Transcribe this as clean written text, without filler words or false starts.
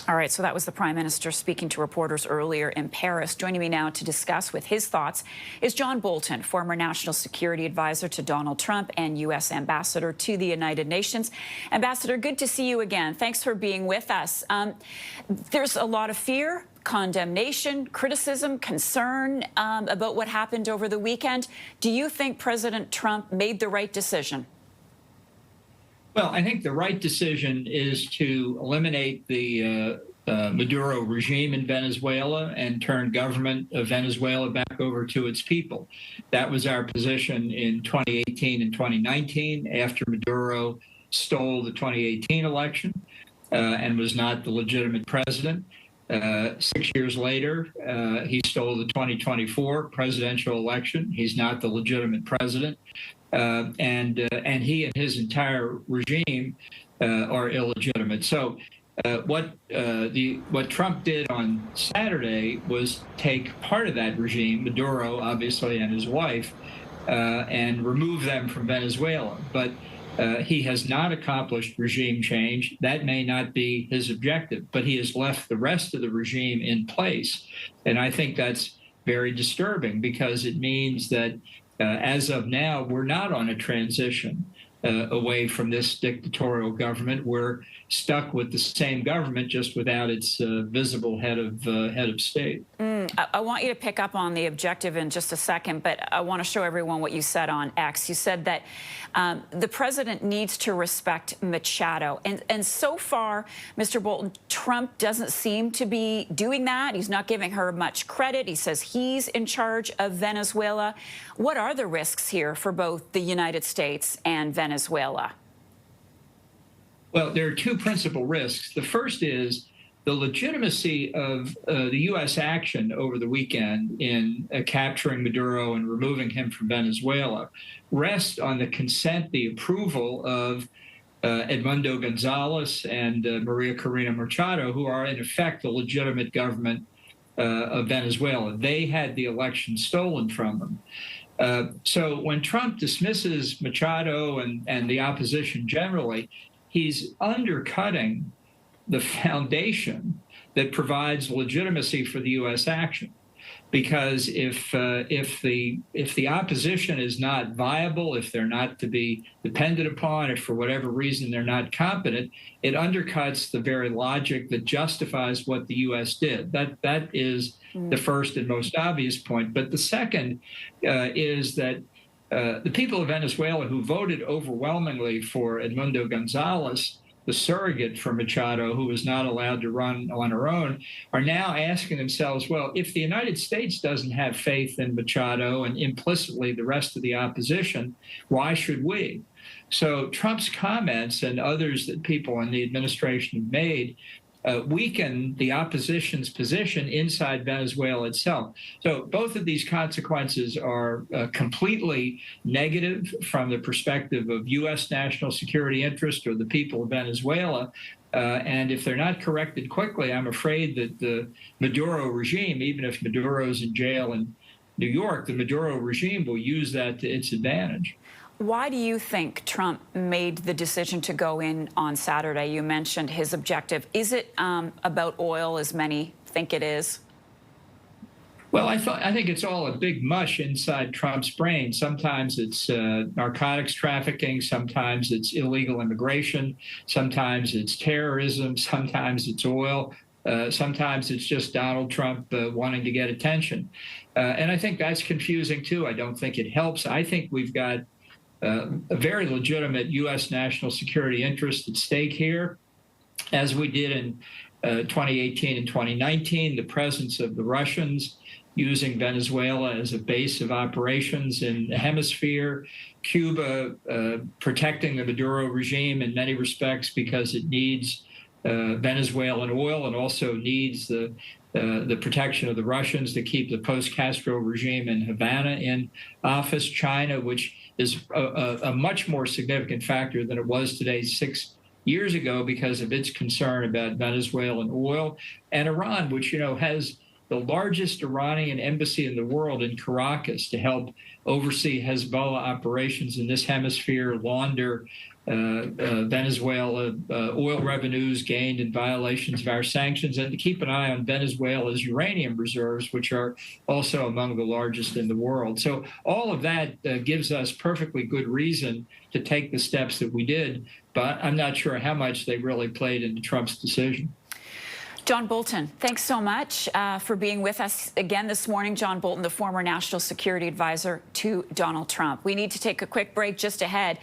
All right, so that was the Prime Minister speaking to reporters earlier in Paris. Joining me now to discuss with his thoughts is John Bolton, former National Security Advisor to Donald Trump and U.S. Ambassador to the United Nations. Ambassador, good to see you again. Thanks for being with us. There's a lot of fear, condemnation, criticism, concern about what happened over the weekend. Do you think President Trump made the right decision? Well, I think the right decision is to eliminate the Maduro regime in Venezuela and turn government of Venezuela back over to its people. That was our position in 2018 and 2019 after Maduro stole the 2018 election and was not the legitimate president. 6 years later, he stole the 2024 presidential election. He's not the legitimate president. And he and his entire regime are illegitimate. So what Trump did on Saturday was take part of that regime, Maduro, obviously, and his wife, and remove them from Venezuela. But he has not accomplished regime change. That may not be his objective, but he has left the rest of the regime in place. And I think that's very disturbing because it means that as of now, we're not on a transition away from this dictatorial government. We're stuck with the same government, just without its visible head of state. I want you to pick up on the objective in just a second, but I want to show everyone what you said on X. You said that the president needs to respect Machado. And so far, Mr. Bolton, Trump doesn't seem to be doing that. He's not giving her much credit. He says he's in charge of Venezuela. What are the risks here for both the United States and Venezuela? Well, there are two principal risks. The first is the legitimacy of the U.S. action over the weekend in capturing Maduro and removing him from Venezuela rests on the consent, the approval of Edmundo Gonzalez and Maria Corina Machado, who are in effect the legitimate government of Venezuela. They had the election stolen from them. So when Trump dismisses Machado and the opposition generally, he's undercutting the foundation that provides legitimacy for the U.S. action. Because if the opposition is not viable, if they're not to be depended upon, if for whatever reason they're not competent, it undercuts the very logic that justifies what the U.S. did. That is the first and most obvious point. But the second is that the people of Venezuela who voted overwhelmingly for Edmundo Gonzalez, the surrogate for Machado, who was not allowed to run on her own, are now asking themselves, well, if the United States doesn't have faith in Machado and implicitly the rest of the opposition, why should we? So Trump's comments and others that people in the administration have made weaken the opposition's position inside Venezuela itself. So both of these consequences are completely negative from the perspective of U.S. national security interest or the people of Venezuela. And if they're not corrected quickly, I'm afraid that the Maduro regime, even if Maduro's in jail in New York, the Maduro regime will use that to its advantage. Why do you think Trump made the decision to go in on Saturday? You mentioned his objective. Is it about oil, as many think it is? Well, I think it's all a big mush inside Trump's brain. Sometimes it's narcotics trafficking, sometimes it's illegal immigration, sometimes it's terrorism, sometimes it's oil, sometimes it's just Donald Trump wanting to get attention. And I think that's confusing, too. I don't think it helps. I think we've got a very legitimate U.S. national security interest at stake here, as we did in 2018 and 2019, the presence of the Russians using Venezuela as a base of operations in the hemisphere, Cuba protecting the Maduro regime in many respects because it needs Venezuelan oil and also needs the protection of the Russians to keep the post-Castro regime in Havana in office. China, which is a much more significant factor than it was today 6 years ago because of its concern about Venezuelan oil, and Iran, which has the largest Iranian embassy in the world in Caracas to help oversee Hezbollah operations in this hemisphere, launder Venezuela oil revenues gained in violations of our sanctions, and to keep an eye on Venezuela's uranium reserves, which are also among the largest in the world. So all of that gives us perfectly good reason to take the steps that we did, but I'm not sure how much they really played into Trump's decision. John Bolton, thanks so much for being with us again this morning. John Bolton, the former national security advisor to Donald Trump. We need to take a quick break just ahead.